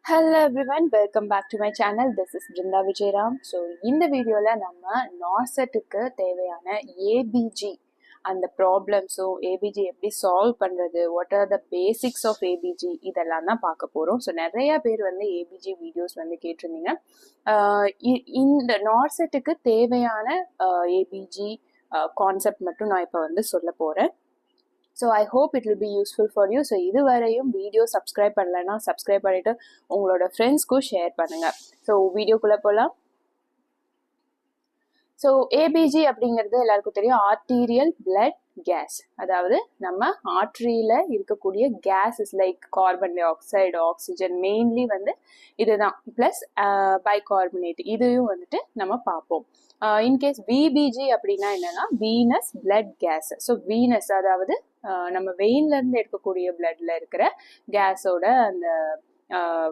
Hello everyone, welcome back to my channel. This is Brinda Vijayaram. So இந்த வீடியோல நம்ம நார்செட்டுக்கு தேவையான ABG அந்த ப்ராப்ளம்ஸும் ஏபிஜி எப்படி சால்வ் பண்றது, what are the basics of ABG இதெல்லாம் தான் பார்க்க போறோம். ஸோ நிறைய பேர் வந்து ஏபிஜி வீடியோஸ் வந்து கேட்டிருந்தீங்க. இந்த நார்செட்டுக்கு தேவையான ஏபிஜி கான்செப்ட் மட்டும் நான் இப்போ வந்து சொல்ல போறேன். So I hope it will be useful for you. So இதுவரையும் வீடியோ சப்ஸ்கிரைப் பண்ணலைன்னா சப்ஸ்கிரைப் பண்ணிவிட்டு உங்களோட ஃப்ரெண்ட்ஸ்க்கும் ஷேர் பண்ணுங்கள். ஸோ வீடியோக்குள்ளே போகலாம். ஸோ ஏபிஜி அப்படிங்கிறது எல்லாருக்கும் தெரியும், ஆர்டீரியல் பிளட் கேஸ். அதாவது நம்ம ஆர்டரியில் இருக்கக்கூடிய gases like carbon dioxide, oxygen, mainly வந்து இதுதான், ப்ளஸ் பைகார்பனேட், இதையும் வந்துட்டு நம்ம பார்ப்போம். இன்கேஸ் விபிஜி அப்படின்னா என்னன்னா venous blood gas. So venous அதாவது நம்ம வெயின்லேருந்து எடுக்கக்கூடிய பிளட்ல இருக்கிற கேஸோட அந்த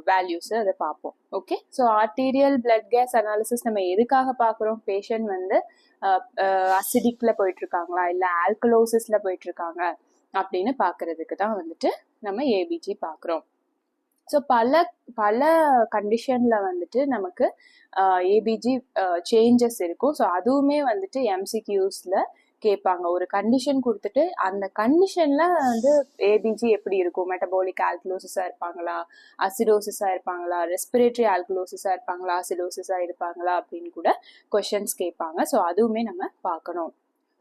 வேல்யூஸ் அதை பார்ப்போம். Okay, so arterial blood gas analysis நம்ம எதுக்காக பார்க்குறோம்? பேஷண்ட் வந்து அசிடிக்ல போயிட்டு இருக்காங்களா இல்லை ஆல்கலோசிஸ்ல போயிட்டு இருக்காங்க அப்படின்னு பார்க்கறதுக்கு தான் வந்துட்டு நம்ம ஏபிஜி பார்க்குறோம். ஸோ பல கண்டிஷனில் வந்துட்டு நமக்கு ஏபிஜி சேஞ்சஸ் இருக்கும். ஸோ அதுவுமே வந்துட்டு எம்சிக்யூஸில் கேட்பாங்க. ஒரு கண்டிஷன் கொடுத்துட்டு அந்த கண்டிஷன்ல வந்து ஏபிஜி எப்படி இருக்கும், மெட்டபாலிக் ஆல்கலோசிஸா இருப்பாங்களா, அசிடோசிஸா இருப்பாங்களா, ரெஸ்பிரேட்டரி ஆல்கலோசிஸா இருப்பாங்களா, அசிடோசிஸா இருப்பாங்களா அப்படின்னு கூட கொஷின்ஸ் கேட்பாங்க. ஸோ அதுவுமே நம்ம பார்க்கணும்.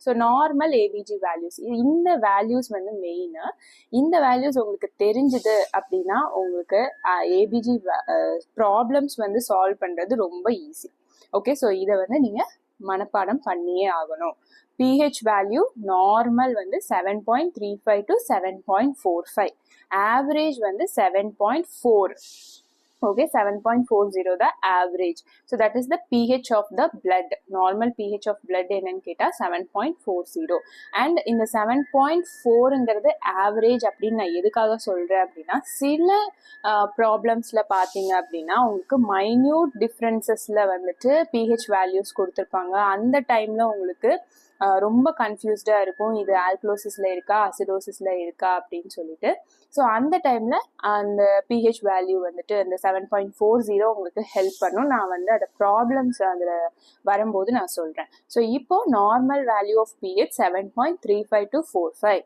ஸோ நார்மல் ஏபிஜி வேல்யூஸ், இந்த வேல்யூஸ் வந்து மெயினா. இந்த வேல்யூஸ் உங்களுக்கு தெரிஞ்சுது அப்படின்னா உங்களுக்கு ஏபிஜி ப்ராப்ளம்ஸ் வந்து சால்வ் பண்றது ரொம்ப ஈஸி. ஓகே, ஸோ இதை வந்து நீங்க மனப்பாடம் பண்ணியே ஆகணும். pH வேல்யூ நார்மல் வந்து 7.35 to 7.45, ஆவரேஜ் வந்து 7.4. okay, 7.40 the average. So that is the pH of the blood. Normal pH of blood என்னன்னு கேட்டா 7.40. and இந்த 7.4ங்கிறது average அப்படின்னு நான் எதுக்காக சொல்றேன் அப்படின்னா, சில ப்ராப்ளம்ஸ்ல பார்த்தீங்க அப்படின்னா உங்களுக்கு மைன்யூட் டிஃப்ரென்சஸ்ல வந்துட்டு pH வேல்யூஸ் கொடுத்துருப்பாங்க. அந்த டைம்ல உங்களுக்கு ரொம்ப கன்ஃபியூஸ்டாக இருக்கும், இது ஆல்கலோசிஸில் இருக்கா அசிடோசிஸில் இருக்கா அப்படின்னு சொல்லிட்டு. ஸோ அந்த டைமில் அந்த பிஹெச் வேல்யூ வந்துட்டு அந்த 7.40 உங்களுக்கு ஹெல்ப் பண்ணும். நான் வந்து அந்த ப்ராப்ளம்ஸ் அதில் வரும்போது நான் சொல்கிறேன். ஸோ இப்போ normal value of pH 7.35 to 45.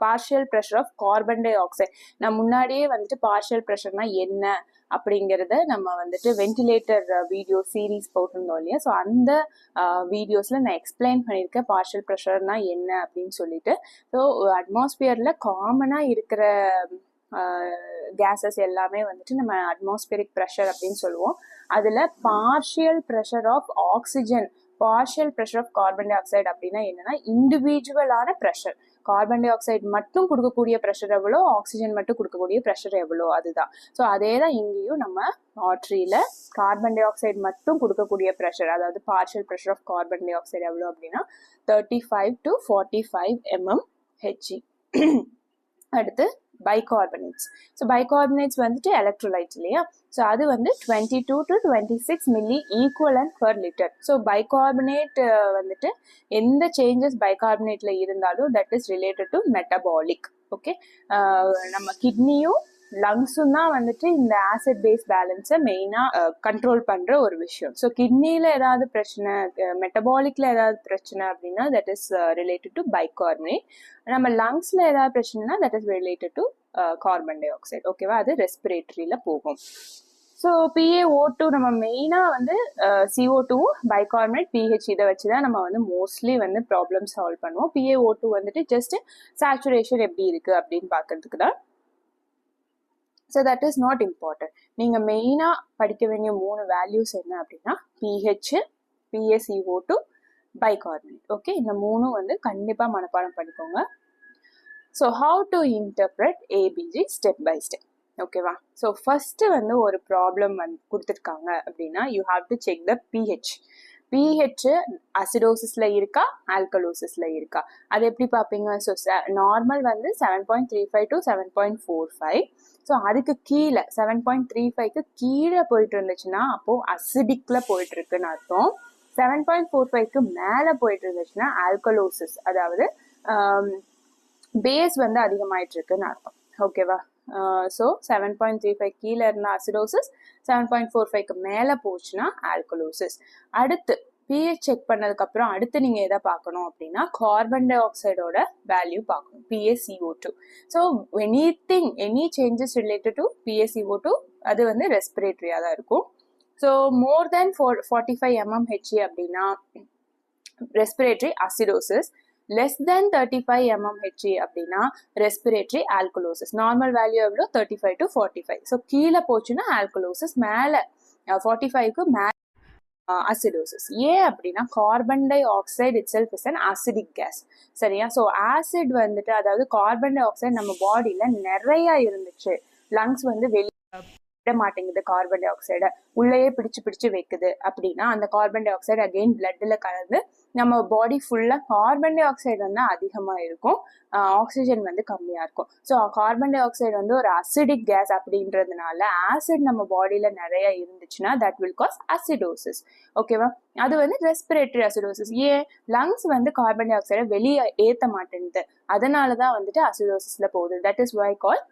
Partial pressure of carbon dioxide. நான் முன்னாடியே வந்துட்டு பார்ஷியல் ப்ரெஷர்னா என்ன அப்படிங்கிறத நம்ம வந்துட்டு வென்டிலேட்டர் வீடியோ சீரீஸ் போட்டிருந்தோம் இல்லையா. ஸோ அந்த வீடியோஸில் நான் எக்ஸ்பிளைன் பண்ணியிருக்கேன் பார்ஷியல் ப்ரெஷர்னா என்ன அப்படின்னு சொல்லிட்டு. ஸோ அட்மாஸ்பியரில் காமனாக இருக்கிற கேஸஸ் எல்லாமே வந்துட்டு நம்ம அட்மாஸ்பியரிக் ப்ரெஷர் அப்படின்னு சொல்லுவோம். அதில் partial pressure of oxygen, partial pressure of carbon dioxide அப்படின்னா என்னன்னா இண்டிவிஜுவலான ப்ரெஷர். கார்பன் டை ஆக்சைடு மட்டும் கொடுக்கக்கூடிய ப்ரெஷர் எவ்வளோ, ஆக்சிஜன் மட்டும் கொடுக்கக்கூடிய ப்ரெஷர் எவ்வளோ, அதுதான். ஸோ அதே தான் இங்கேயும் நம்ம ஆர்டரியில் கார்பன் டை ஆக்சைடு மட்டும் கொடுக்கக்கூடிய ப்ரெஷர், அதாவது partial pressure of carbon dioxide எவ்வளோ அப்படின்னா 35 to 45 mmHg. அடுத்து பைகார்பனேட்ஸ். ஸோ பைகார்பனேட்ஸ் வந்துட்டு எலக்ட்ரோலைட்ஸ் இல்லையா. ஸோ அது வந்து 22 to 26 milliequivalent per litre. So bicarbonate வந்துட்டு எந்த சேஞ்சஸ் பைகார்பனேட்ல இருந்தாலும் that is related to metabolic. Okay, நம்ம கிட்னியும் லங்ஸும் தான் வந்துட்டு இந்த ஆசிட் பேஸ் பேலன்ஸை மெயினாக கண்ட்ரோல் பண்ணுற ஒரு விஷயம். ஸோ கிட்னியில் ஏதாவது பிரச்சனை, மெட்டபாலிக்கில் ஏதாவது பிரச்சனை அப்படின்னா that is related to bicarbonate. நம்ம லங்ஸில் ஏதாவது பிரச்சனைனா that is related to carbon di oxide. ஓகேவா, அது ரெஸ்பிரேட்டரியில் போகும். ஸோ PaO2 நம்ம மெயினாக வந்து CO2 பைகார்பனேட் பிஹெச் இதை வச்சு தான் நம்ம வந்து மோஸ்ட்லி வந்து ப்ராப்ளம் சால்வ் பண்ணுவோம். PaO2 வந்துட்டு ஜஸ்ட் சேச்சுரேஷன் எப்படி இருக்குது அப்படின்னு பார்க்கறதுக்கு தான். So that is not important. நீங்கள் மெயினாக படிக்க வேண்டிய 3 வேல்யூஸ் என்ன அப்படின்னா pH, PaCO2, பைகார்பனேட். ஓகே, இந்த 3 வந்து கண்டிப்பாக மனப்பாடம் பண்ணிக்கோங்க. So how to interpret ABG step by step. ஓகேவா, ஸோ ஃபர்ஸ்ட் வந்து ஒரு ப்ராப்ளம் வந்து கொடுத்துருக்காங்க அப்படின்னா you have to check the pH. pH அசிடோசிஸ்ல இருக்கா ஆல்கலோசிஸ்ல இருக்கா, அது எப்படி பார்ப்பீங்க? ஸோ நார்மல் வந்து 7.35 to 7.45. ஸோ அதுக்கு கீழே 7.35க்கு கீழே போயிட்டு இருந்துச்சுன்னா அப்போ அசிடிக்ல போயிட்டு இருக்குன்னு அர்த்தம். 7.45க்கு மேலே போயிட்டு இருந்துச்சுன்னா ஆல்கலோசிஸ், அதாவது பேஸ் வந்து அதிகமாயிட்டு இருக்குன்னு அர்த்தம். ஓகேவா, ஸோ 7.35 கீழே இருந்தால் அசிடோசிஸ், 7.45க்கு மேலே போச்சுன்னா ஆல்கலோசிஸ். அடுத்து pH செக் பண்ணதுக்கப்புறம் அடுத்து நீங்கள் எதை பார்க்கணும் அப்படின்னா கார்பன் டை ஆக்சைடோட வேல்யூ பார்க்கணும், PaCO2. So any changes related to PaCO2 அது வந்து ரெஸ்பிரேட்டரியாக தான் இருக்கும். ஸோ மோர் தேன் 45 mmHg அப்படின்னா respiratory acidosis, less than 35 mmHg அப்படின்னா ரெஸ்பிரேட்டரி ஆல்கலோசிஸ். நார்மல் வேல்யூ எவ்வளோ 35 to 45. ஸோ கீழே போச்சுன்னா ஆல்கலோசிஸ், மேலே 45க்கு மேலே அசிடோசிஸ். ஏன் அப்படின்னா carbon dioxide itself is an acidic gas. சரியா? ஸோ ஆசிட் வந்துட்டு அதாவது கார்பன் டை ஆக்சைடு நம்ம பாடியில் நிறைய இருந்துச்சு, லங்ஸ் வந்து வெளியே மாட்டேங்குது, கார்பன் டை ஆக்சைடை உள்ளேயே பிடிச்சு வைக்குது அப்படின்னா அந்த கார்பன் டை ஆக்சைடு அகெயின் பிளட்ல கலந்து நம்ம பாடி ஃபுல்லா கார்பன் டை ஆக்சைடு வந்து அதிகமா இருக்கும், ஆக்சிஜன் வந்து கம்மியா இருக்கும். ஸோ கார்பன் டை ஆக்சைடு வந்து ஒரு அசிடிக் கேஸ் அப்படின்றதுனால ஆசிட் நம்ம பாடியில நிறைய இருந்துச்சுன்னா தட் வில் காஸ் அசிடோசிஸ். ஓகேவா? அது வந்து ரெஸ்பிரேட்டரி அசிடோசிஸ். ஏன்? லங்ஸ் வந்து கார்பன் டை ஆக்சைடை வெளியே ஏற்ற மாட்டேங்குது, அதனாலதான் வந்துட்டு அசிடோசிஸ்ல போகுது. That is why call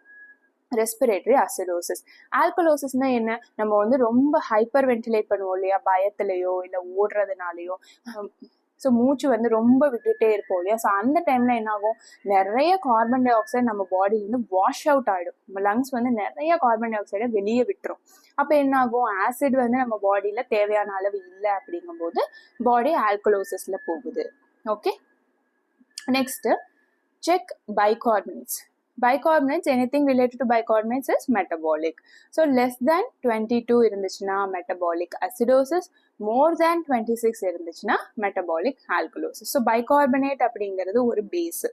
respiratory acidosis. ஆல்கலோசிஸ்னா என்ன? நம்ம வந்து ரொம்ப ஹைப்பர் வென்டிலேட் பண்ணுவோம் இல்லையா, பயத்துலையோ இல்லை ஓடுறதுனாலையோ, ஸோ மூச்சு வந்து ரொம்ப விட்டுட்டே இருப்போம் இல்லையா. ஸோ அந்த டைம்ல என்ன ஆகும், நிறைய கார்பன் டை ஆக்சைடு நம்ம பாடியிலேருந்து வாஷ் அவுட் ஆகிடும், நம்ம லங்ஸ் வந்து நிறைய கார்பன் டை ஆக்சைடை வெளியே விட்டுரும். அப்போ என்ன ஆகும், ஆசிட் வந்து நம்ம பாடியில தேவையான அளவு இல்லை அப்படிங்கும்போது பாடி ஆல்கலோசிஸ்ல போகுது. Okay, next check bicarbonates. Bicarbonates, anything related to bicarbonates is metabolic. So less than 22 இருந்துச்சுன்னா metabolic acidosis, more than 26 இருந்துச்சுன்னா metabolic alkalosis. So bicarbonate அப்படிங்கிறது ஒரு பேஸ்.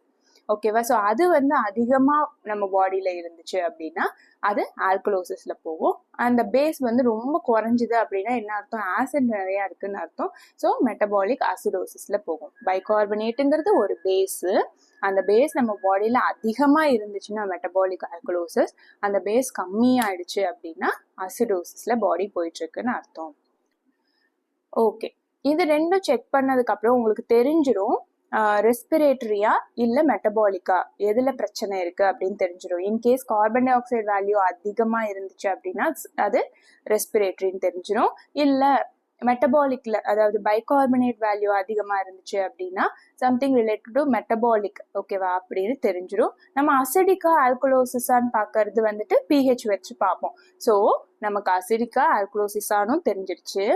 ஓகேவா? ஸோ அது வந்து அதிகமாக நம்ம பாடியில் இருந்துச்சு அப்படின்னா அது ஆல்கலோசிஸ்ல போகும். அந்த பேஸ் வந்து ரொம்ப குறைஞ்சிது அப்படின்னா என்ன அர்த்தம், ஆசிட் நிறையா இருக்குன்னு அர்த்தம். ஸோ மெட்டபாலிக் அசிடோசிஸ்ல போகும். பைகார்பனேட்டுங்கிறது ஒரு பேஸு, அந்த பேஸ் நம்ம பாடியில் அதிகமாக இருந்துச்சுன்னா மெட்டபாலிக் ஆல்கலோசிஸ், அந்த பேஸ் கம்மியாயிடுச்சு அப்படின்னா அசிடோசிஸ்ல பாடி போயிட்டு இருக்குன்னு அர்த்தம். ஓகே, இது ரெண்டும் செக் பண்ணதுக்கு அப்புறம் உங்களுக்கு தெரிஞ்சிடும் ரெஸ்பிரேட்டரியா இல்லை மெட்டபாலிக்கா எதுல பிரச்சனை இருக்கு அப்படின்னு தெரிஞ்சிடும். In case carbon di oxide value அதிகமாக இருந்துச்சு அப்படின்னா அது ரெஸ்பிரேட்டரின்னு தெரிஞ்சிடும். இல்லை மெட்டபாலிக்ல அதாவது பைகார்பனேட் வேல்யூ அதிகமா இருந்துச்சு அப்படின்னா சம்திங் ரிலேட்டட் டு மெட்டபாலிக், ஓகேவா, அப்படின்னு தெரிஞ்சிடும். நம்ம அசிடிக்கா ஆல்கலோசிஸான்னு பார்க்கறது வந்துட்டு pH வச்சு பார்ப்போம். ஸோ நமக்கு அசிடிக்கா ஆல்கலோசிஸானும் தெரிஞ்சிருச்சு,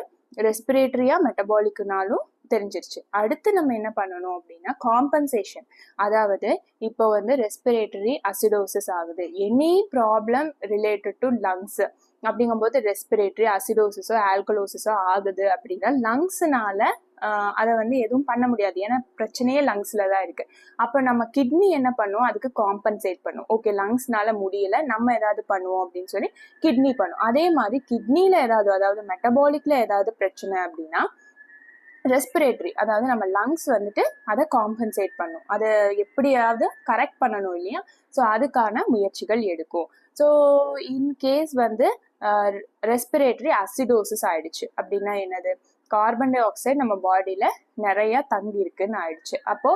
ரெஸ்பிரேட்டரியா மெட்டபாலிக்னாலும் தெரிஞ்சிருச்சு. அடுத்து நம்ம என்ன பண்ணணும் அப்படின்னா காம்பன்சேஷன். அதாவது இப்போ வந்து ரெஸ்பிரேட்டரி அசிடோசிஸ் ஆகுது, any problem related to lungs அப்படிங்கும்போது ரெஸ்பிரேட்டரி அசிடோசிஸோ ஆல்கலோசிஸோ ஆகுது அப்படின்னா லங்ஸ்னால அதை வந்து எதுவும் பண்ண முடியாது, ஏன்னா பிரச்சனையே லங்ஸ்ல தான் இருக்கு. அப்போ நம்ம கிட்னி என்ன பண்ணுவோம், அதுக்கு காம்பன்சேட் பண்ணும். ஓகே, லங்ஸ்னால முடியல, நம்ம ஏதாவது பண்ணுவோம் அப்படின்னு சொல்லி கிட்னி பண்ணும். அதே மாதிரி கிட்னில ஏதாவது அதாவது மெட்டபாலிக்ல ஏதாவது பிரச்சனை அப்படின்னா ரெஸ்பிரேட்டரி அதாவது நம்ம லங்ஸ் வந்துட்டு அதை காம்பன்சேட் பண்ணும், அதை எப்படியாவது கரெக்ட் பண்ணணும் இல்லையா. ஸோ அதுக்கான முயற்சிகள் எடுக்கும். ஸோ இன்கேஸ் வந்து ரெஸ்பிரேட்டரி அசிடோசிஸ் ஆயிடுச்சு அப்படின்னா என்னது, கார்பன் டை ஆக்சைடு நம்ம பாடியில நிறைய தங்கி இருக்குன்னு ஆயிடுச்சு. அப்போ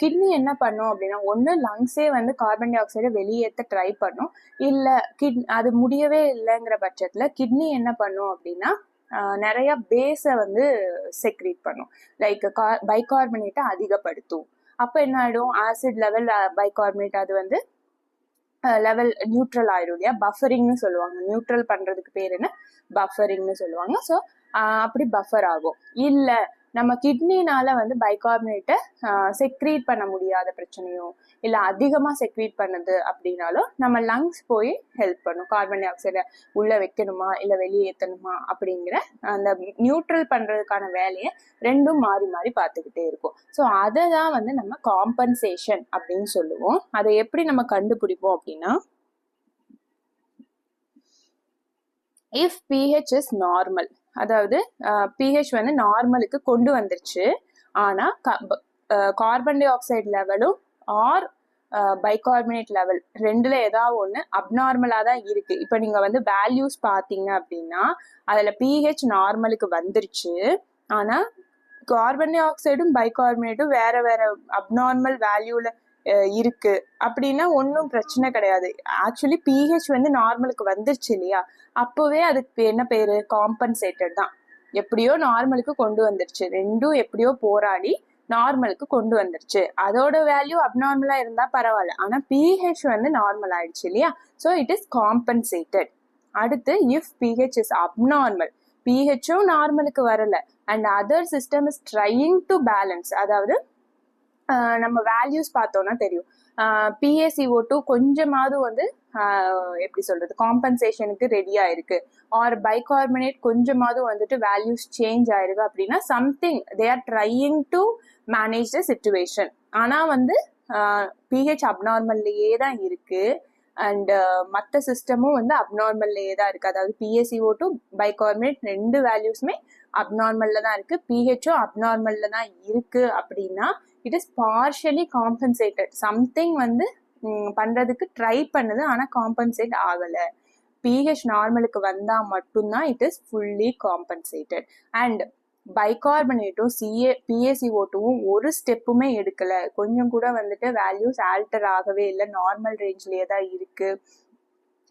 கிட்னி என்ன பண்ணும் அப்படின்னா ஒன்று லங்ஸே வந்து கார்பன் டை ஆக்சைடை வெளியேற்ற ட்ரை பண்ணும், இல்லை அது முடியவே இல்லைங்கிற பட்சத்தில் கிட்னி என்ன பண்ணும் அப்படின்னா நிறைய பேஸை வந்து செக்ரீட் பண்ணும், லைக் பைகார்பனேட்டை அதிகப்படுத்தும். அப்போ என்ன ஆகிடும், ஆசிட் லெவல் பைகார்பனேட் அது வந்து லெவல் நியூட்ரல் ஆயிடும் இல்லையா, பஃபரிங்னு சொல்லுவாங்க. நியூட்ரல் பண்றதுக்கு பேர் என்ன, பஃபரிங்னு சொல்லுவாங்க. ஸோ அப்படி பஃபர் ஆகும். இல்லை நம்ம கிட்னினால வந்து பைகார்பனேட்டை செக்ரீட் பண்ண முடியாத பிரச்சனையோ இல்லை அதிகமாக செக்ரீட் பண்ணுது அப்படின்னாலும் நம்ம லங்ஸ் போய் ஹெல்ப் பண்ணும், கார்பன் டை ஆக்சைடை உள்ளே வைக்கணுமா இல்லை வெளியேற்றணுமா அப்படிங்கிற அந்த நியூட்ரல் பண்ணுறதுக்கான வேலையை ரெண்டும் மாறி மாறி பார்த்துக்கிட்டே இருக்கும். ஸோ அதை தான் வந்து நம்ம காம்பன்சேஷன் அப்படின்னு சொல்லுவோம். அதை எப்படி நம்ம கண்டுபிடிப்போம் அப்படின்னா இஃப் pH இஸ் நார்மல், அதாவது pH வந்து நார்மலுக்கு கொண்டு வந்துருச்சு, ஆனா கார்பன் டை ஆக்சைடு லெவலும் ஆர் பைகார்பனேட் லெவல் ரெண்டுல ஏதாவது ஒன்று அப்நார்மலா தான் இருக்கு. இப்போ நீங்க வந்து வேல்யூஸ் பார்த்தீங்க அப்படின்னா அதுல pH நார்மலுக்கு வந்துருச்சு, ஆனா கார்பன் டை ஆக்சைடும் பைகார்பனேட்டும் வேற வேற அப்நார்மல் வேல்யூல இருக்கு அப்படின்னா ஒன்றும் பிரச்சனை கிடையாது. ஆக்சுவலி பிஹெச் வந்து நார்மலுக்கு வந்துருச்சு இல்லையா, அப்போவே அதுக்கு என்ன பேரு, காம்பன்சேட்டட் தான். எப்படியோ நார்மலுக்கு கொண்டு வந்துருச்சு, ரெண்டும் எப்படியோ போராடி நார்மலுக்கு கொண்டு வந்துருச்சு. அதோட வேல்யூ அப்நார்மலா இருந்தா பரவாயில்ல, ஆனா பிஹெச் வந்து நார்மல் ஆயிடுச்சு இல்லையா, ஸோ இட் இஸ் காம்பன்சேட்டட். அடுத்து இஃப் பிஹெச் இஸ் அப்நார்மல், பிஹெச்சும் நார்மலுக்கு வரல and other system is trying to balance, அதாவது நம்ம வேல்யூஸ் பார்த்தோம்னா தெரியும், PaCO2 கொஞ்சமாவது வந்து எப்படி சொல்றது, காம்பன்சேஷனுக்கு ரெடியா இருக்கு, ஆர் பைகார்பனேட் கொஞ்சமாவது வந்துட்டு வேல்யூஸ் சேஞ்ச் ஆயிருக்கு அப்படின்னா something they are trying to manage the situation. ஆனா வந்து பிஹெச் அப்நார்மல்லையே தான் இருக்கு அண்ட் மற்ற சிஸ்டமும் வந்து அப்நார்மல்லையே தான் இருக்கு. அதாவது PaCO2 பைகார்பனேட் ரெண்டு வேல்யூஸுமே அப்நார்மல்ல தான் இருக்கு, பிஹெச்சும் அப்நார்மல்ல தான் இருக்கு அப்படின்னா it is partially compensated. Something வந்து பண்றதுக்கு ட்ரை பண்ணுது ஆனா காம்பன்சேட் ஆகல. பிஹெச் நார்மலுக்கு வந்தா மட்டும்தான் it is fully compensated. And பைகார்பனேட்டும் PaCO2வும் ஒரு ஸ்டெப்புமே எடுக்கல, கொஞ்சம் கூட வந்துட்டு வேல்யூஸ் ஆல்டர் ஆகவே இல்லை, நார்மல் ரேஞ்ச்லயே தான் இருக்கு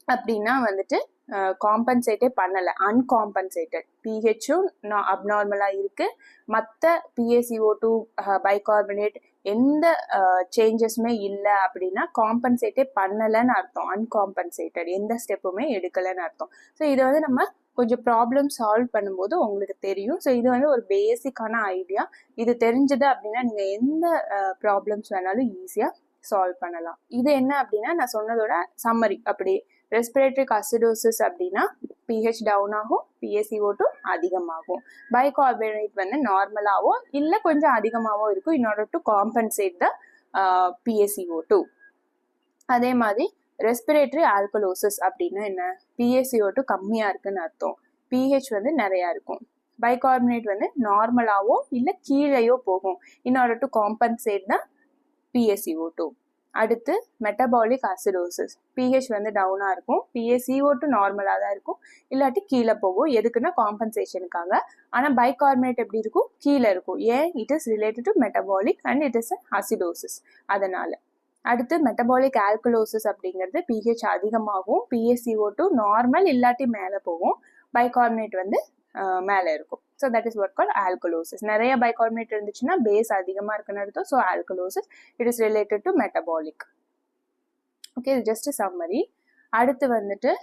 அப்படின்னா வந்துட்டு காம்பன்சேட்டே பண்ணல, அன்காம்பன்சேட்டட். பிஹெச்சும் அப்நார்மலா இருக்கு, மற்ற PaCO2 பைகார்பனேட் எந்த சேஞ்சஸுமே இல்லை அப்படின்னா காம்பன்சேட்டே பண்ணலைன்னு அர்த்தம், அன்காம்பன்சேட்டட், எந்த ஸ்டெப்புமே எடுக்கலைன்னு அர்த்தம். ஸோ இதை வந்து நம்ம கொஞ்சம் ப்ராப்ளம் சால்வ் பண்ணும்போது உங்களுக்கு தெரியும். ஸோ இது வந்து ஒரு பேசிக்கான ஐடியா. இது தெரிஞ்சது அப்படின்னா நீங்கள் எந்த ப்ராப்ளம்ஸ் வேணாலும் ஈஸியாக சால்வ் பண்ணலாம். இது என்ன அப்படின்னா நான் சொன்னதோட சம்மரி. அப்படி ரெஸ்பிரேட்டரி அசிடோசிஸ் அப்படின்னா பிஹெச் டவுன் ஆகும், PaCO2 அதிகமாகும், பைகார்பனேட் வந்து நார்மலாவோ இல்லை கொஞ்சம் அதிகமாகவோ இருக்கும் in order to compensate the PaCO2. அதே மாதிரி ரெஸ்பிரேட்டரி ஆல்கலோசிஸ் அப்படின்னா என்ன, PaCO2 கம்மியா இருக்குன்னு அர்த்தம், பிஹெச் வந்து நிறையா இருக்கும், பைகார்பனேட் வந்து நார்மலாவோ இல்லை கீழேயோ போகும் in order to compensate the PaCO2. அடுத்து மெட்டபாலிக் அசிடோசிஸ், பிஹெச் வந்து டவுனா இருக்கும், PaCO2 நார்மலா தான் இருக்கும், இல்லாட்டி கீழே போகும், எதுக்குன்னா காம்பன்சேஷனுக்காக. ஆனா பைகார்பனேட் எப்படி இருக்கும், கீழே இருக்கும், ஏன், it is related to metabolic and it is acidosis, அதனால. அடுத்து மெட்டபாலிக் ஆல்கலோசிஸ் அப்படிங்கிறது பிஹெச் அதிகமாகும், PaCO2 நார்மல் இல்லாட்டி மேலே போகும், பைகார்பனேட் வந்து மேலே இருக்கும். So that is what call alkalosis. நிறைய பைகார்பனேட் இருந்துச்சுன்னா பேஸ் அதிகமாக இருக்குன்னு அர்த்தம். So alkalosis it is related to metabolic. Okay, இது ஜஸ்ட் சம்மரி. அடுத்து வந்துட்டு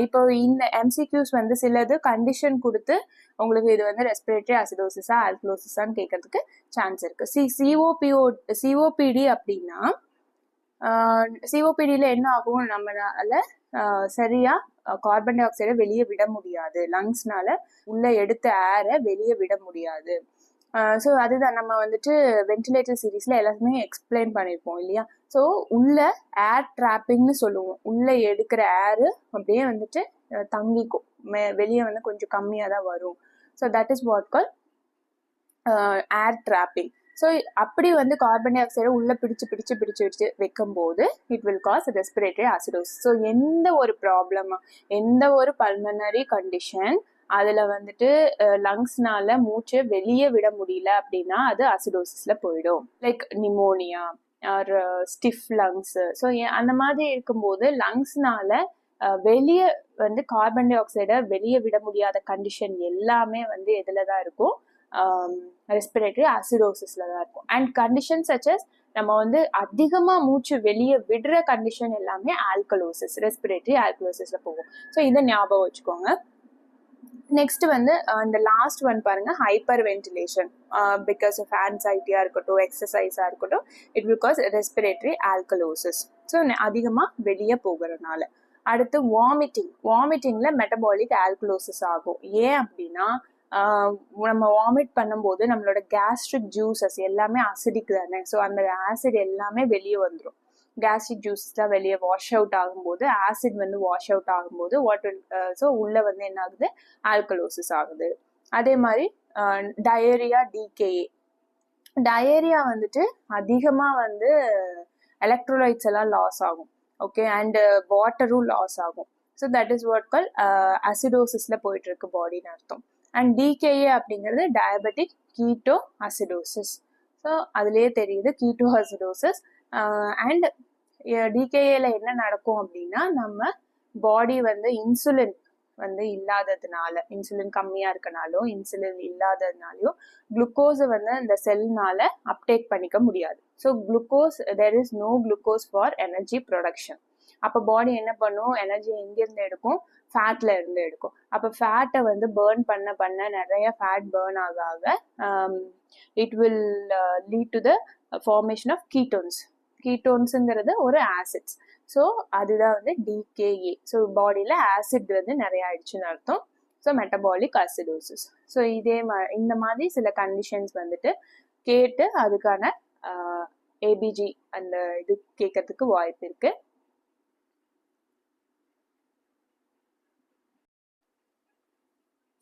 இப்போ இந்த MCQs வந்து சிலது கண்டிஷன் கொடுத்து உங்களுக்கு இது வந்து ரெஸ்பிரேட்டரி அசிடோசிஸா ஆல்கலோசிஸான்னு கேட்கறதுக்கு சான்ஸ் இருக்கு. COPD அப்படின்னா COPDல என்ன ஆகும், நம்மளால சரியா கார்பன் டை ஆக்சைடை வெளியே விட முடியாது, லங்ஸ்னால உள்ள எடுத்த ஏரை வெளியே விட முடியாது. ஸோ அதுதான் நம்ம வந்துட்டு வென்டிலேட்டர் சீரீஸ்ல எல்லாருமே எக்ஸ்பிளைன் பண்ணியிருப்போம் இல்லையா. ஸோ உள்ள ஏர் ட்ராப்பிங்னு சொல்லுவோம், உள்ள எடுக்கிற ஏரு அப்படியே வந்துட்டு தங்கிக்கும், வெளியே வந்து கொஞ்சம் கம்மியாக தான் வரும். So that is what call air trapping. So அப்படி வந்து கார்பன் டை ஆக்சைடை உள்ள பிடிச்சு வைக்கும் போது it will cause respiratory acidosis. So எந்த ஒரு ப்ராப்ளமா, எந்த ஒரு பல்மனரி கண்டிஷன் அதில் வந்துட்டு லங்ஸ்னால மூச்சு வெளியே விட முடியல அப்படின்னா அது அசிடோசிஸ்ல போயிடும். Like pneumonia or stiff lungs. So அந்த மாதிரி இருக்கும்போது லங்ஸ்னால வெளியே வந்து கார்பன் டை ஆக்சைடை வெளியே விட முடியாத கண்டிஷன் எல்லாமே வந்து எதில் தான் இருக்கும், ரெஸ்பிரேட்டரி அசிடோசிஸ்ல தான் இருக்கும். அண்ட் கண்டிஷன் சச்சஸ் நம்ம வந்து அதிகமா மூச்சு வெளியே விடுற கண்டிஷன் எல்லாமே ஆல்கலோசிஸ், ரெஸ்பிரேட்டரி ஆல்கலோசிஸ்ல போகும். ஸோ இதை ஞாபகம் வச்சுக்கோங்க. நெக்ஸ்ட் வந்து இந்த லாஸ்ட் ஒன் பாருங்க, ஹைப்பர் வென்டிலேஷன் பிகாஸ் ஆஃப் ஆன்சைட்டியா இருக்கட்டும், எக்ஸசைஸா இருக்கட்டும், it will cause respiratory alkalosis. So அதிகமா வெளியே போகிறதுனால. அடுத்து வாமிட்டிங்ல மெட்டபாலிக் ஆல்கலோசிஸ் ஆகும். ஏன் அப்படின்னா நம்ம வாமிட் பண்ணும்போது நம்மளோட கேஸ்ட்ரிக் ஜூசஸ் எல்லாமே அசிடிக் தானே. ஸோ அந்த ஆசிட் எல்லாமே வெளியே வந்துடும், கேஸ்ட்ரிக் ஜூஸஸ்லாம் வெளியே வாஷ் அவுட் ஆகும்போது, ஆசிட் வந்து வாஷ் அவுட் ஆகும்போது ஸோ உள்ள வந்து என்ன ஆகுது, ஆல்கலோசிஸ் ஆகுது. அதே மாதிரி டயரியா, டிகேஏ. டயரியா வந்துட்டு அதிகமாக வந்து எலக்ட்ரோலைட்ஸ் எல்லாம் லாஸ் ஆகும், ஓகே, அண்ட் வாட்டரும் லாஸ் ஆகும். So that is what call அசிடோசிஸ்ல போயிட்டு இருக்கு பாடின்னு அர்த்தம். அண்ட் டிகேஏ அப்படிங்கிறது டயபெட்டிக் கீட்டோ அசிடோசிஸ். ஸோ அதுலேயே தெரியுது கீட்டோ அசிடோசிஸ் அண்ட் டிகேஏல என்ன நடக்கும் அப்படின்னா நம்ம பாடி வந்து இன்சுலின் வந்து இல்லாததுனால, இன்சுலின் கம்மியா இருக்கனாலோ இன்சுலின் இல்லாததுனாலயோ குளுக்கோஸை வந்து அந்த செல்னால அப்டேக் பண்ணிக்க முடியாது. So glucose, there is no glucose for energy production. அப்போ பாடி என்ன பண்ணும், எனர்ஜி எங்கேருந்து எடுக்கும், ஃபேட்ல இருந்து எடுக்கும். அப்போ ஃபேட்டை வந்து பேர்ன் பண்ண நிறைய ஃபேட் பேர்ன் ஆக it will lead to the formation of ketones. கீட்டோன்ஸுங்கிறது ஒரு ஆசிட்ஸ். ஸோ அதுதான் வந்து டிகேஏ. ஸோ பாடியில் ஆசிட் வந்து நிறைய ஆயிடுச்சுன்னு அர்த்தம். So metabolic acidosis. ஸோ இந்த மாதிரி சில கண்டிஷன்ஸ் வந்துட்டு கேட்டு அதுக்கான ஏபிஜி அந்த இது கேட்கறதுக்கு வாய்ப்பு இருக்கு.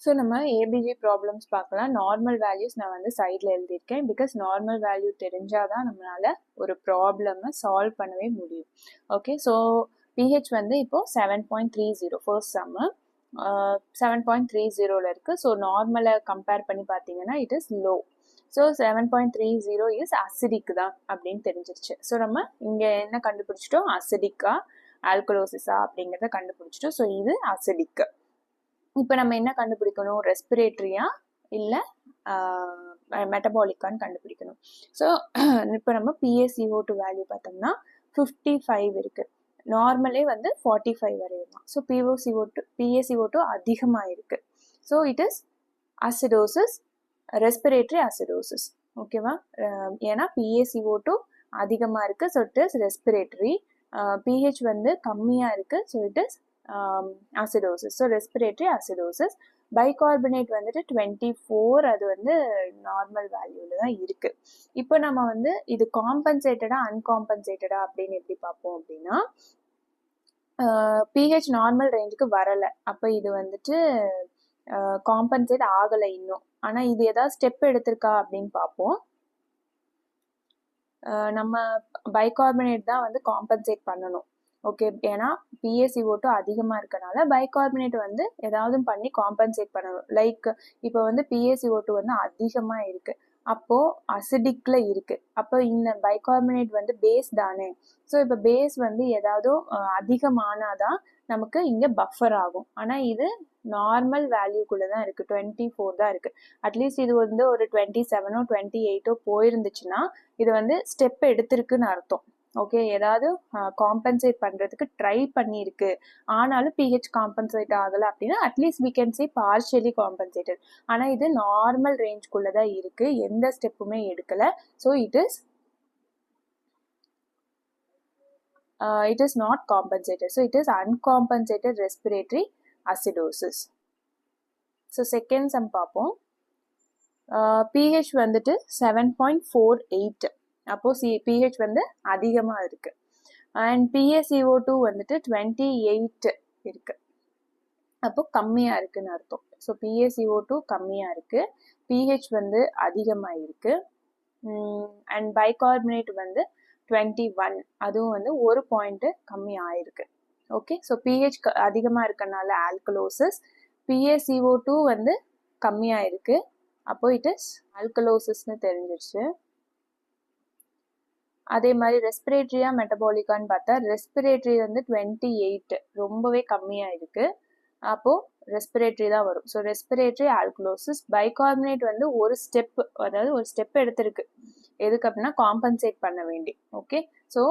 ஸோ நம்ம ஏபிஜி ப்ராப்ளம்ஸ் பார்க்கலாம். நார்மல் வேல்யூஸ் நான் வந்து சைடில் எழுதியிருக்கேன். பிகாஸ் நார்மல் வேல்யூ தெரிஞ்சாதான் நம்மளால ஒரு ப்ராப்ளமை சால்வ் பண்ணவே முடியும். ஓகே, ஸோ பிஹெச் வந்து இப்போ 7.30 ஃபர்ஸ்ட் சம்மு 7.30 இருக்கு. ஸோ நார்மலை கம்பேர் பண்ணி பார்த்தீங்கன்னா it is low. So 7.30 is acidic தான் அப்படின்னு தெரிஞ்சிருச்சு. ஸோ நம்ம இங்கே என்ன கண்டுபிடிச்சிட்டோம், அசிடிக்கா ஆல்கலோசிஸா அப்படிங்கிறத கண்டுபிடிச்சிட்டோம். ஸோ இது அசிடிக். இப்போ நம்ம என்ன கண்டுபிடிக்கணும், ரெஸ்பிரேட்டரியா இல்லை மெட்டபாலிக்கான்னு கண்டுபிடிக்கணும். ஸோ இப்போ நம்ம PaCO2 வேல்யூ பார்த்தோம்னா 55 இருக்கு. நார்மலே வந்து 45 வரையும் தான். ஸோ PaCO2 அதிகமாக இருக்கு. So it is acidosis, respiratory acidosis. ஓகேவா, ஏன்னா PaCO2 அதிகமாக இருக்கு. So it is respiratory. pH வந்து கம்மியாக இருக்கு. So it is acidosis. So respiratory acidosis. Bicarbonate வந்துட்டு 24, அது வந்து நார்மல் வேல்யூல தான் இருக்கு. இப்போ நம்ம வந்து இது காம்பன்சேட்டடா அன்காம்பன்சேட்டடா அப்படின்னு எப்படி பார்ப்போம் அப்படின்னா, pH நார்மல் ரேஞ்சுக்கு வரல, அப்போ இது வந்துட்டு காம்பன்சேட் ஆகலை இன்னும். ஆனா இது ஏதாவது ஸ்டெப் எடுத்திருக்கா அப்படின்னு பார்ப்போம். நம்ம பைகார்பனேட் தான் வந்து காம்பன்சேட் பண்ணணும். ஓகே, ஏன்னா PaCO2 அதிகமாக இருக்கனால பைகார்பனேட் வந்து ஏதாவது பண்ணி காம்பன்சேட் பண்ணணும். லைக் இப்போ வந்து PaCO2 வந்து அதிகமாக இருக்கு, அப்போ அசிடிக்ல இருக்கு. அப்போ இந்த பைகார்பனேட் வந்து பேஸ் தானே. ஸோ இப்போ பேஸ் வந்து ஏதாவது அதிகமானாதான் நமக்கு இங்கே பஃபர் ஆகும். ஆனால் இது நார்மல் வேல்யூக்குள்ளே தான் இருக்கு, 24 தான் இருக்கு. அட்லீஸ்ட் இது வந்து ஒரு 27ஓ 28ஓ போயிருந்துச்சுன்னா இது வந்து ஸ்டெப் எடுத்திருக்குன்னு அர்த்தம். ஓகே, ஏதாவது காம்பன்சேட் பண்ணுறதுக்கு ட்ரை பண்ணியிருக்கு, ஆனாலும் pH காம்பன்சேட் ஆகலை அப்படின்னா at least we can say partially compensated. ஆனால் இது நார்மல் ரேஞ்சுக்குள்ளே தான் இருக்கு, எந்த ஸ்டெப்புமே எடுக்கலை. So it is not compensated. So it is uncompensated respiratory acidosis. So second sum பார்ப்போம். pH வந்துட்டு 7.48. அப்போ pH வந்து அதிகமாக இருக்கு. அண்ட் PaCO2 வந்துட்டு 28 இருக்கு, அப்போ கம்மியாக இருக்குன்னு அர்த்தம். ஸோ PaCO2 கம்மியாக இருக்கு, pH வந்து அதிகமாக இருக்கு. அண்ட் பைகார்பனேட் வந்து 21, அதுவும் வந்து ஒரு பாயிண்ட் கம்மி ஆயிருக்கு. ஓகே, ஸோ pH அதிகமாக இருக்கனால ஆல்கலோசிஸ், PaCO2 வந்து கம்மியாக இருக்கு, அப்போ இட் இஸ் ஆல்கலோசிஸ்னு தெரிஞ்சிருச்சு. அதே மாதிரி ரெஸ்பிரேட்டரியா மெட்டபாலிக்கான்னு பார்த்தா ரெஸ்பிரேட்டரி வந்து 28 ரொம்பவே கம்மியாக இருக்கு, அப்போ ரெஸ்பிரேட்டரி தான் வரும். So respiratory alkalosis. பைகார்பனேட் வந்து ஒரு ஸ்டெப், அதாவது ஒரு ஸ்டெப் எடுத்திருக்கு, எதுக்கு அப்படின்னா காம்பன்சேட் பண்ண வேண்டி. ஓகே, ஸோ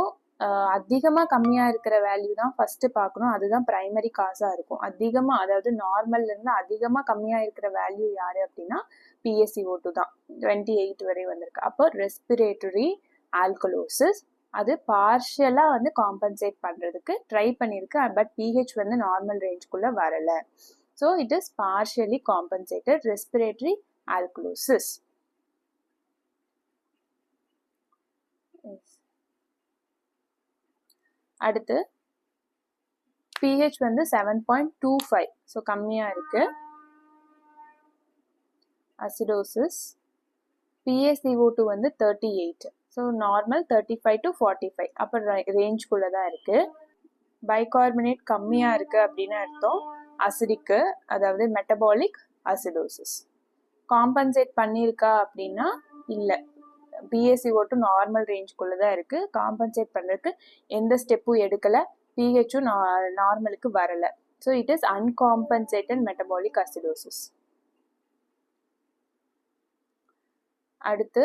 அதிகமாக கம்மியாக இருக்கிற வேல்யூ தான் ஃபர்ஸ்ட் பார்க்கணும், அதுதான் பிரைமரி காசாக இருக்கும். அதிகமாக, அதாவது நார்மல்ல இருந்து அதிகமாக கம்மியாக இருக்கிற வேல்யூ யாரு அப்படின்னா PaCO2 தான், 28 வரை வந்திருக்கு. அப்போ ரெஸ்பிரேட்டரி ஆல்கலோசிஸ், அது பார்ஷியலாக வந்து காம்பன்சேட் பண்ணுறதுக்கு ட்ரை பண்ணியிருக்கு, பட் pH வந்து நார்மல் ரேஞ்சுக்குள்ளே வரலை. So it is partially compensated respiratory alkalosis. அடுத்து pH வந்து 7.25, ஸோ கம்மியாக இருக்கு, அசிடோசிஸ். PaCO2 வந்து 38, ஸோ நார்மல் 35 to 45, அப்போ ரேஞ்சுக்குள்ளே தான் இருக்கு. பைகார்பனேட் கம்மியாக இருக்கு அப்படின்னு அர்த்தம் அசிடிக்கு, அதாவது மெட்டபாலிக் அசிடோசிஸ். காம்பன்சேட் பண்ணியிருக்கா அப்படின்னா இல்லை, PaCO2 நார்மல் ரேஞ்சுக்குள்ள தான் இருக்கு. காம்பன்சேட் பண்றதுக்கு எந்த ஸ்டெப்பும் எடுக்கல. pHும் நார்மலுக்கு வரல. So it is uncompensated metabolic acidosis. அடுத்து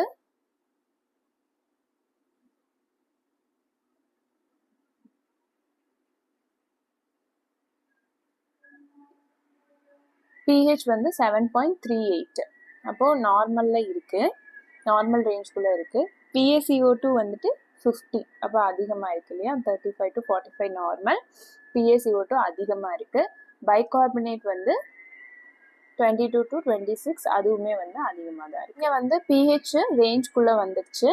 pH வந்து 7.38. அப்போ நார்மல்ல இருக்கு, நார்மல் ரேஞ்சுக்குள்ள இருக்கு. PaCO2 வந்துட்டு 50, அப்போ அதிகமா இருக்கு இல்லையா, 35 to 45 நார்மல், PaCO2 அதிகமா இருக்கு. பைகார்பனேட் வந்து 22 to 26, அதுவுமே வந்து அதிகமாக தான் இருக்கு. இங்கே வந்து pH ரேஞ்சுக்குள்ள வந்துடுச்சு,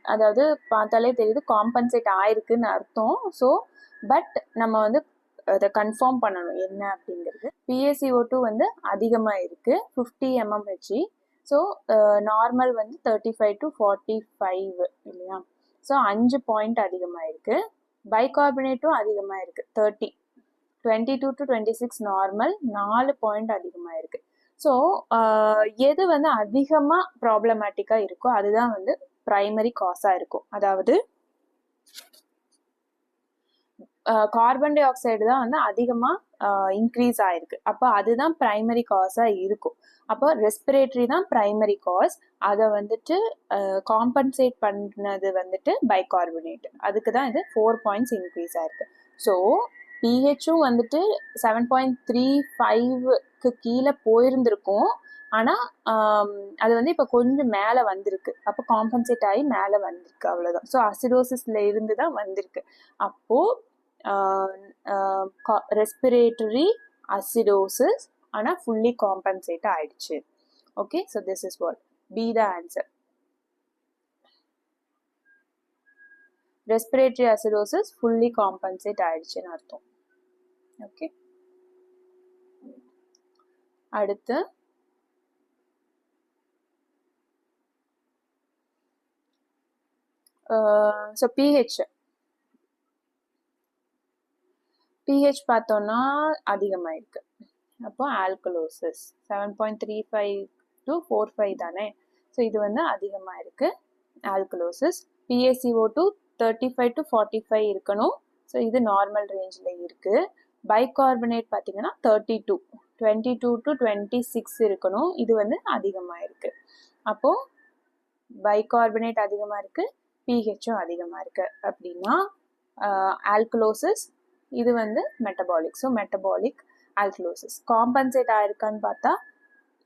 அதாவது பார்த்தாலே தெரியுது காம்பன்சேட் ஆயிருக்குன்னு அர்த்தம். ஸோ பட் நம்ம வந்து அதை கன்ஃபார்ம் பண்ணணும் என்ன அப்படிங்கிறது. PaCO2 வந்து அதிகமாக இருக்கு, 50 mmHg. ஸோ நார்மல் வந்து 35 to 45 இல்லையா. ஸோ 5 பாயிண்ட் அதிகமாக இருக்கு. பைகார்பனேட்டும் அதிகமாக இருக்கு, 30, 22 to 26 நார்மல், 4 பாயிண்ட் அதிகமாக இருக்கு. ஸோ எது வந்து அதிகமாக ப்ராப்ளமேட்டிக்காக இருக்கோ அதுதான் வந்து பிரைமரி காஸாக இருக்கும். அதாவது கார்பன் டை ஆக்சைடு தான் வந்து அதிகமாக இன்க்ரீஸ் ஆயிருக்கு, அப்போ அதுதான் பிரைமரி காஸாக இருக்கும். அப்போ ரெஸ்பிரேட்டரி தான் பிரைமரி காஸ், அதை வந்துட்டு காம்பன்சேட் பண்ணது வந்துட்டு பைகார்பனேட், அதுக்கு தான் இது 4 பாயிண்ட்ஸ் இன்க்ரீஸ் ஆயிருக்கு. ஸோ pHும் வந்துட்டு 7.35க்கு கீழே போயிருந்திருக்கும், ஆனால் அது வந்து இப்போ கொஞ்சம் மேலே வந்திருக்கு, அப்போ காம்பன்சேட் ஆகி மேலே வந்திருக்கு, அவ்வளோதான். ஸோ அசிடோசிஸ்ல இருந்து தான் வந்திருக்கு. அப்போது ரெஸ்பிரேட்டரி அசிடோசிஸ், ஆனால் ஃபுல்லி காம்பன்சேட் ஆயிடுச்சு. Okay, so this is what be the answer. Respiratory acidosis fully compensate ஆயிடுச்சுன்னு அர்த்தம். ஓகே, அடுத்து ஸோ pH பார்த்தோம்னா அதிகமாக இருக்கு, அப்போ ஆல்கலோசிஸ் 7.35 to 45 தானே. ஸோ இது வந்து அதிகமாக இருக்கு, ஆல்கலோசிஸ். PaCO2 35 to 45 இருக்கணும், ஸோ இது நார்மல் ரேஞ்சில் இருக்கு. பைகார்பனேட் பார்த்தீங்கன்னா 22 to 26 இருக்கணும், இது வந்து அதிகமாக இருக்கு. அப்போ பைகார்பனேட் அதிகமாக இருக்கு, pHும் அதிகமாக இருக்கு அப்படின்னா ஆல்கலோசிஸ், இது வந்து metabolic. So metabolic alkalosis. Compensate ஆயிருக்கான்னு பார்த்தா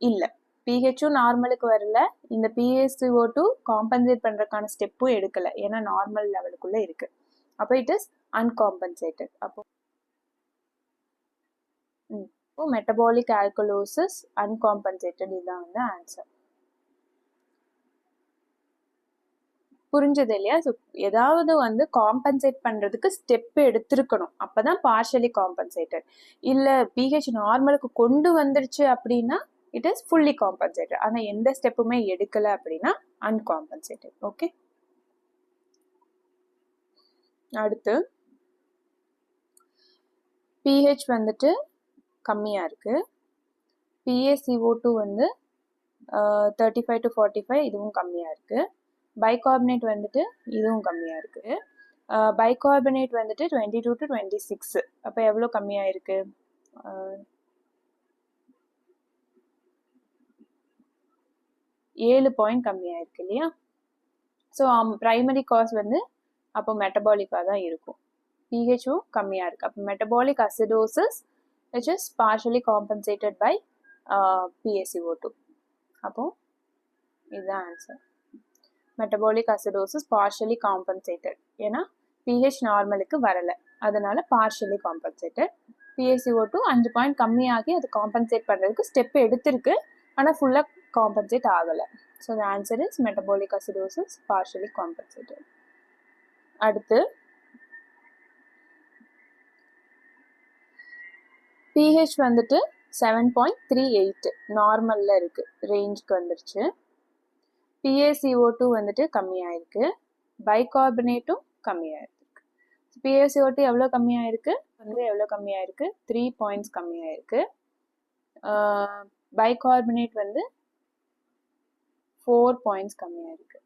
இல்லை, pHும் நார்மலுக்கு வரல, இந்த PaCO2 காம்பன்சேட் பண்ணுறதுக்கான ஸ்டெப்பும் எடுக்கலை, ஏன்னா நார்மல் லெவலுக்குள்ளே இருக்கு. அப்போ இட் இஸ் அன்காம்பன்சேட்டட். அப்போ மெட்டபாலிக் ஆல்கலோசிஸ் அன்காம்பன்சேட்டட், இதுதான் வந்து ஆன்சர். புரிஞ்சது இல்லையா? ஸோ ஏதாவது வந்து காம்பன்சேட் பண்ணுறதுக்கு ஸ்டெப் எடுத்திருக்கணும், அப்போ தான் பார்ஷியலி காம்பன்சேட்டட். இல்லை pH நார்மலுக்கு கொண்டு வந்துருச்சு அப்படின்னா இட் இஸ் ஃபுல்லி காம்பன்சேட்டட், ஆனால் எந்த ஸ்டெப்புமே எடுக்கலை அப்படின்னா அன்காம்பன்சேட்டட். ஓகே, அடுத்து pH வந்துட்டு கம்மியாக இருக்குது, PaCO2 வந்து 35 to 45, இதுவும் கம்மியாக இருக்குது. பைகார்பனேட் வந்துட்டு இதுவும் கம்மியாக இருக்குது. பைகார்பனேட் வந்துட்டு 22 to 26, அப்போ எவ்வளோ கம்மியாக இருக்கு, 7 பாயிண்ட் கம்மியாக இருக்கு இல்லையா. ஸோ ப்ரைமரி காஸ் வந்து அப்போ மெட்டபாலிக்காக தான் இருக்கும், pHும் கம்மியாக இருக்குது. அப்போ metabolic acidosis which is partially compensated by PaCO2. அப்போ இதுதான் answer. Metabolic acidosis partially compensated, ஏன்னா pH நார்மலுக்கு வரலை, அதனால பார்ஷியலி காம்பன்சேட்டட். PaCO2 5 பாயிண்ட் கம்மியாகி அது காம்பன்சேட் பண்ணுறதுக்கு ஸ்டெப் எடுத்திருக்கு, ஆனால் ஃபுல்லாக காம்பன்சேட் ஆகலை. So the answer is metabolic acidosis partially compensated. அடுத்து pH வந்துட்டு 7.38 நார்மலில் இருக்குது, ரேஞ்சுக்கு வந்துருச்சு. PaCO2 வந்துட்டு கம்மியாயிருக்கு, பைகார்பனேட்டும் கம்மியாயிருக்கு. PaCO2 எவ்வளோ கம்மியாயிருக்கு வந்து எவ்வளோ கம்மியாயிருக்கு, 3 பாயிண்ட்ஸ் கம்மியாயிருக்கு. பைகார்பனேட் வந்து 4 பாயிண்ட்ஸ் கம்மியாயிருக்கு.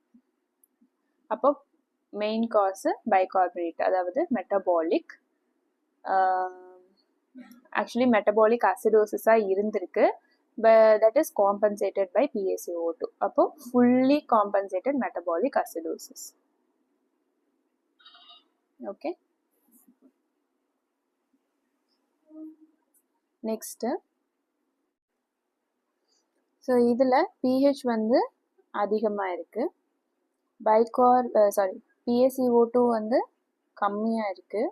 அப்போ மெயின் காசு பைகார்பனேட், அதாவது மெட்டபாலிக். ஆக்சுவலி மெட்டபாலிக் அசிடோசிஸாக இருந்திருக்கு, that is compensated by PaCO2. அப்போ fully compensated metabolic acidosis. Okay. Next, so இதில் pH வந்து அதிகமாக இருக்கு, PaCO2 வந்து கம்மியாக இருக்கு,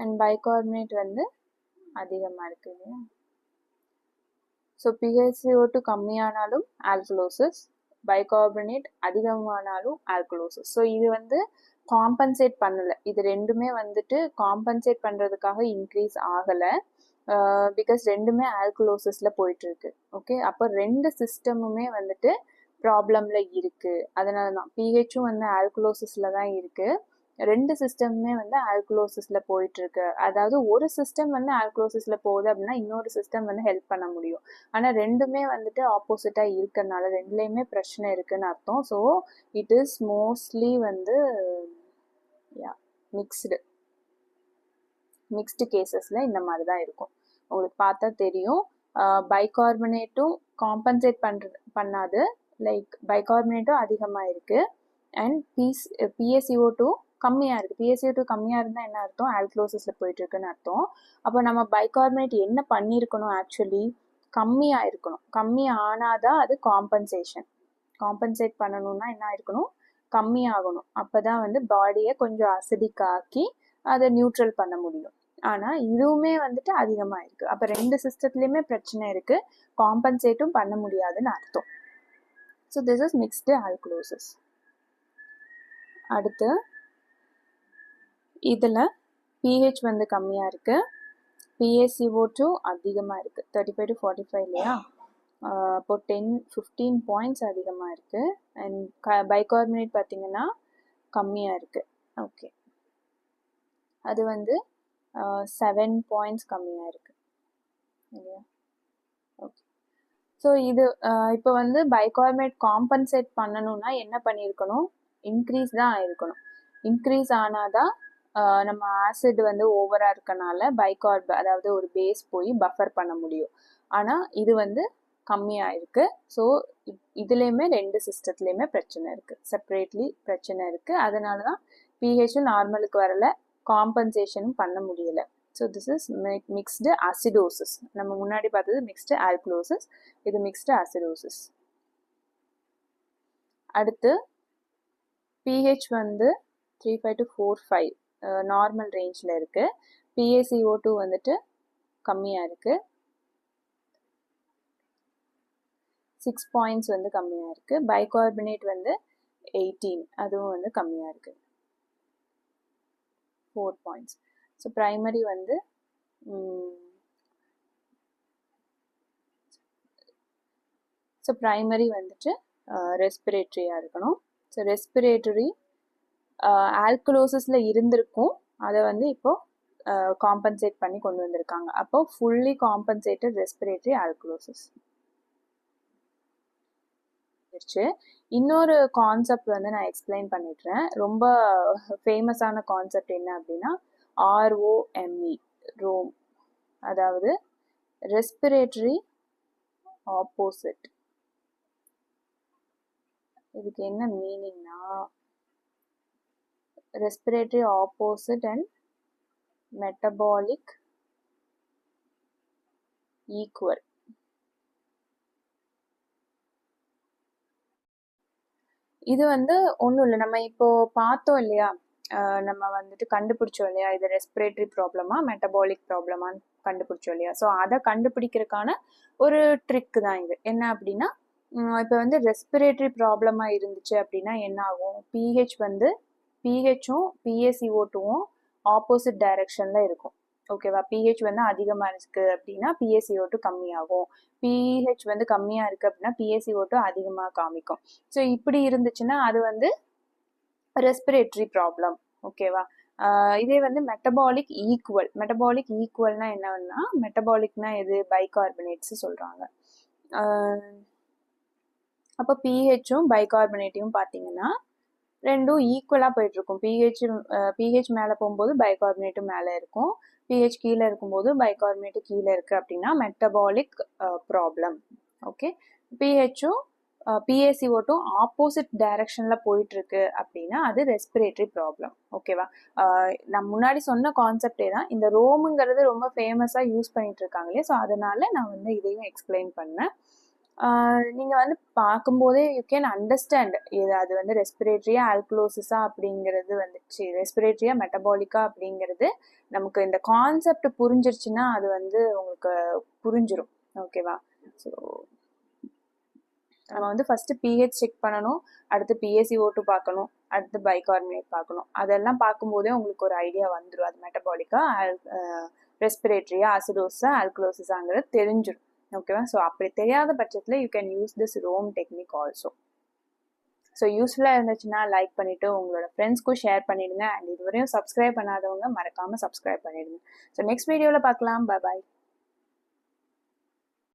அண்ட் பைகார்பனேட் வந்து அதிகமாக இருக்கு இல்லையா. ஸோ PaCO2 கம்மியானாலும் ஆல்கலோசிஸ், பைகார்பனேட் அதிகமானாலும் ஆல்கலோசிஸ். ஸோ இது வந்து காம்பன்சேட் பண்ணலை, இது ரெண்டுமே வந்துட்டு காம்பன்சேட் பண்ணுறதுக்காக இன்க்ரீஸ் ஆகலை, பிகாஸ் ரெண்டுமே ஆல்கலோசிஸில் போயிட்டுருக்கு. ஓகே, அப்போ ரெண்டு சிஸ்டமுமே வந்துட்டு ப்ராப்ளமில் இருக்குது. அதனால தான் பிஹெச்சும் வந்து ஆல்கலோசிஸில் தான் இருக்குது, ரெண்டு சிஸ்டமுமே வந்து ஆல்கலோசிஸில் போயிட்டுருக்கு. அதாவது ஒரு சிஸ்டம் வந்து ஆல்கலோசிஸில் போகுது அப்படின்னா இன்னொரு சிஸ்டம் வந்து ஹெல்ப் பண்ண முடியும். ஆனால் ரெண்டுமே வந்துட்டு ஆப்போசிட்டாக இருக்கிறதுனால ரெண்டுலேயுமே பிரச்சனை இருக்குன்னு அர்த்தம். ஸோ இட் இஸ் மோஸ்ட்லி வந்து மிக்ஸ்டு கேசஸில் இந்த மாதிரி தான் இருக்கும். உங்களுக்கு பார்த்தா தெரியும், பைகார்பனேட்டும் காம்பன்சேட் பண்ணாது, லைக் பைகார்பனேட்டும் அதிகமாக இருக்குது, அண்ட் PaCO2 கம்மியாக இருக்குது. PaCO2 கம்மியாக இருந்தால் என்ன அர்த்தம், ஆல்கலோசிஸில் போயிட்டுருக்குன்னு அர்த்தம். அப்போ நம்ம பைகார்பனேட் என்ன பண்ணியிருக்கணும், ஆக்சுவலி கம்மியாக இருக்கணும். கம்மி ஆனாதான் அது காம்பன்சேட் பண்ணணும்னா என்ன இருக்கணும், கம்மியாகணும். அப்போ தான் வந்து பாடியை கொஞ்சம் அசிடிக் ஆக்கி அதை நியூட்ரல் பண்ண முடியும். ஆனால் இதுவுமே வந்துட்டு அதிகமாக இருக்குது. அப்போ ரெண்டு சிஸ்டத்துலேயுமே பிரச்சனை இருக்குது, காம்பன்சேட்டும் பண்ண முடியாதுன்னு அர்த்தம். So this is mixed alkalosis. அடுத்து இதில் pH வந்து கம்மியாக இருக்குது, PaCO2 அதிகமாக இருக்குது, 35 to 45 இல்லையா. அப்போ 10-15 பாயிண்ட்ஸ் அதிகமாக இருக்குது. அண்ட் பைகார்பனேட் பார்த்திங்கன்னா கம்மியாக இருக்குது. ஓகே, அது வந்து 7 பாயிண்ட்ஸ் கம்மியாக இருக்குது இல்லையா. ஓகே, ஸோ இது இப்போ வந்து பைகார்பனேட் காம்பன்சேட் பண்ணணும்னா என்ன பண்ணியிருக்கணும், இன்க்ரீஸ் தான் ஆயிருக்கணும். இன்க்ரீஸ் ஆனாதான் நம்ம ஆசிட் வந்து ஓவராக இருக்கனால பைகார்ப், அதாவது ஒரு பேஸ் போய் பஃபர் பண்ண முடியும். ஆனால் இது வந்து கம்மியாக இருக்குது. ஸோ இதுலேயுமே ரெண்டு சிஸ்டத்துலேயுமே பிரச்சனை இருக்குது, செப்பரேட்லி பிரச்சனை இருக்குது. அதனால தான் பிஹெச்சும் நார்மலுக்கு வரலை, காம்பன்சேஷனும் பண்ண முடியலை. So this is mixed acidosis. நம்ம முன்னாடி பார்த்தது மிக்ஸ்டு ஆல்கலோசிஸ், இது மிக்ஸ்டு அசிடோசிஸ். அடுத்து pH வந்து 3.5 to 4.5 நார்மல் ரேஞ்சில் இருக்குது. PaCO2 வந்துட்டு கம்மியாக இருக்குது, 6 பாயிண்ட்ஸ் வந்து கம்மியாக இருக்குது. பைகார்பனேட் வந்து 18, அதுவும் வந்து கம்மியாக இருக்குது, 4 பாயிண்ட்ஸ். ஸோ ப்ரைமரி வந்து வந்துட்டு ரெஸ்பிரேட்டரியாக இருக்கணும். ஸோ ரெஸ்பிரேட்டரி ஆல்கலோசிஸில் இருந்திருக்கும், அதை வந்து இப்போது காம்பன்சேட் பண்ணி கொண்டு வந்திருக்காங்க. அப்போ ஃபுல்லி காம்பன்சேட்டட் ரெஸ்பிரேட்டரி ஆல்கலோசிஸ். இன்னொரு கான்செப்ட் வந்து நான் எக்ஸ்பிளைன் பண்ணிடுறேன், ரொம்ப ஃபேமஸான கான்செப்ட் என்ன அப்படின்னா ROME, ரோம், அதாவது ரெஸ்பிரேட்டரி ஆப்போசிட். இதுக்கு என்ன மீனிங்னா respiratory opposite and metabolic equal. இது வந்து ஒன்றும் இல்லை, நம்ம இப்போ பார்த்தோம் இல்லையா, நம்ம வந்துட்டு கண்டுபிடிச்சோம் இல்லையா, இது ரெஸ்பிரேட்டரி ப்ராப்ளமா மெட்டபாலிக் ப்ராப்ளமான்னு கண்டுபிடிச்சோம் இல்லையா. ஸோ அதை கண்டுபிடிக்கிறதுக்கான ஒரு ட்ரிக் தான் இது. என்ன அப்படின்னா, இப்போ வந்து ரெஸ்பிரேட்டரி ப்ராப்ளமாக இருந்துச்சு அப்படின்னா என்ன ஆகும், பிஹெச்சும் PaCO2வும் ஆப்போசிட் டைரக்ஷனில் இருக்கும். ஓகேவா, பிஹெச் வந்து அதிகமாக இருக்குது அப்படின்னா PaCO2 கம்மியாகும், பிஹெச் வந்து கம்மியாக இருக்குது அப்படின்னா PaCO2 அதிகமாக காமிக்கும். ஸோ இப்படி இருந்துச்சுன்னா அது வந்து ரெஸ்பிரேட்டரி ப்ராப்ளம். ஓகேவா, இதே வந்து மெட்டபாலிக் ஈக்குவல்னா என்னன்னா, மெட்டபாலிக்னா எது, பைகார்பனேட்ஸ் சொல்கிறாங்க. அப்போ பிஹெச்சும் பைகார்பனேட்டையும் பார்த்தீங்கன்னா ரெண்டும் ஈக்குவலாக போயிட்டுருக்கும். பிஹெச் மேலே போகும்போது பைகார்பனேட்டும் மேலே இருக்கும், பிஹெச் கீழே இருக்கும்போது பைகார்பனேட்டு கீழே இருக்குது அப்படின்னா மெட்டபாலிக் ப்ராப்ளம். ஓகே, பிஹெச்சும் பிஏசிஓட்டும் ஆப்போசிட் டைரக்ஷனில் போயிட்டுருக்கு அப்படின்னா அது ரெஸ்பிரேட்டரி ப்ராப்ளம். ஓகேவா, நான் முன்னாடி சொன்ன கான்செப்டே தான். இந்த ரோமுங்கிறது ரொம்ப ஃபேமஸாக யூஸ் பண்ணிட்டு இருக்காங்களே, ஸோ அதனால நான் வந்து இதையும் எக்ஸ்பிளைன் பண்ணேன். நீங்கள் வந்து பார்க்கும்போதே யூ கேன் அண்டர்ஸ்டாண்ட் இது அது வந்து ரெஸ்பிரேட்டரியா ஆல்கலோசிஸா அப்படிங்கிறது வந்துச்சு, ரெஸ்பிரேட்டரியா மெட்டபாலிக்கா அப்படிங்கிறது நமக்கு இந்த கான்செப்ட் புரிஞ்சிருச்சுன்னா அது வந்து உங்களுக்கு புரிஞ்சிடும். ஓகேவா, ஸோ நம்ம வந்து ஃபர்ஸ்ட் பிஹெச் செக் பண்ணணும், அடுத்து பிஏசிஓ2 பார்க்கணும், அடுத்து பைகார்பனேட் பார்க்கணும். அதெல்லாம் பார்க்கும்போதே உங்களுக்கு ஒரு ஐடியா வந்துடும், அது மெட்டபாலிக்கா ரெஸ்பிரேட்டரியா அசிடோஸா ஆல்கலோசிஸாங்கிறது தெரிஞ்சிடும். ஓகேவா, ஸோ அப்படி தெரியாத பட்சத்தில் you can use this ROME technique also. So யூஸ்ஃபுல்லாக இருந்துச்சுன்னா லைக் பண்ணிவிட்டு உங்களோட ஃப்ரெண்ட்ஸ்க்கும் ஷேர் பண்ணிவிடுங்க. அண்ட் இதுவரையும் சப்ஸ்கிரைப் பண்ணாதவங்க மறக்காமல் சப்ஸ்கிரைப் பண்ணிவிடுங்க. ஸோ நெக்ஸ்ட் வீடியோவில் பார்க்கலாம். பாய்.